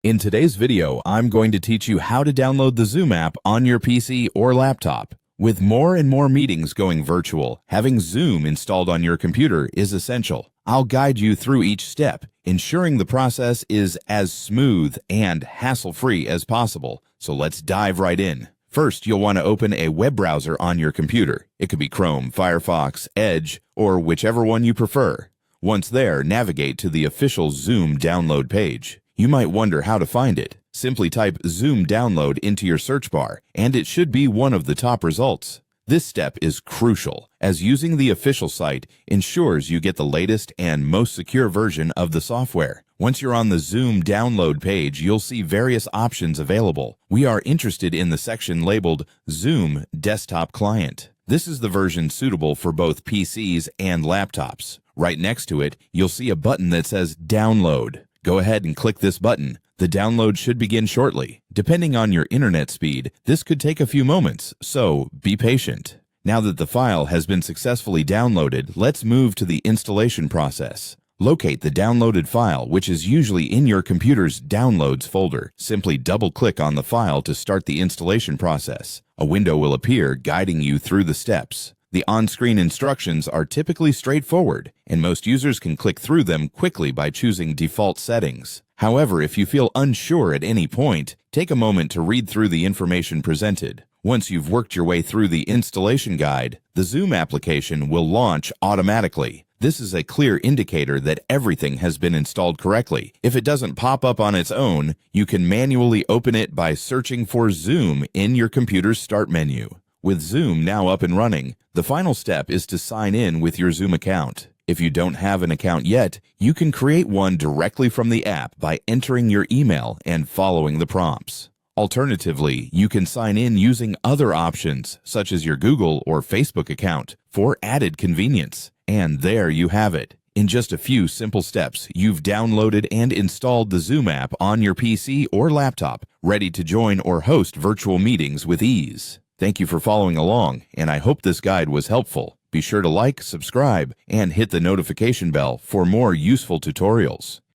In today's video, I'm going to teach you how to download the Zoom app on your PC or laptop. With more and more meetings going virtual, having Zoom installed on your computer is essential. I'll guide you through each step, ensuring the process is as smooth and hassle-free as possible. So let's dive right in. First, you'll want to open a web browser on your computer. It could be Chrome, Firefox, Edge, or whichever one you prefer. Once there, navigate to the official Zoom download page. You might wonder how to find it. Simply type Zoom Download into your search bar, and it should be one of the top results. This step is crucial, as using the official site ensures you get the latest and most secure version of the software. Once you're on the Zoom download page, you'll see various options available. We are interested in the section labeled Zoom Desktop Client. This is the version suitable for both PCs and laptops. Right next to it, you'll see a button that says Download. Go ahead and click this button. The download should begin shortly. Depending on your internet speed, this could take a few moments, so be patient. Now that the file has been successfully downloaded, let's move to the installation process. Locate the downloaded file, which is usually in your computer's Downloads folder. Simply double-click on the file to start the installation process. A window will appear guiding you through the steps. The on-screen instructions are typically straightforward, and most users can click through them quickly by choosing default settings. However, if you feel unsure at any point, take a moment to read through the information presented. Once you've worked your way through the installation guide, the Zoom application will launch automatically. This is a clear indicator that everything has been installed correctly. If it doesn't pop up on its own, you can manually open it by searching for Zoom in your computer's Start menu. With Zoom now up and running, the final step is to sign in with your Zoom account. If you don't have an account yet, you can create one directly from the app by entering your email and following the prompts. Alternatively, you can sign in using other options, such as your Google or Facebook account, for added convenience. And there you have it. In just a few simple steps, you've downloaded and installed the Zoom app on your PC or laptop, ready to join or host virtual meetings with ease. Thank you for following along, and I hope this guide was helpful. Be sure to like, subscribe, and hit the notification bell for more useful tutorials.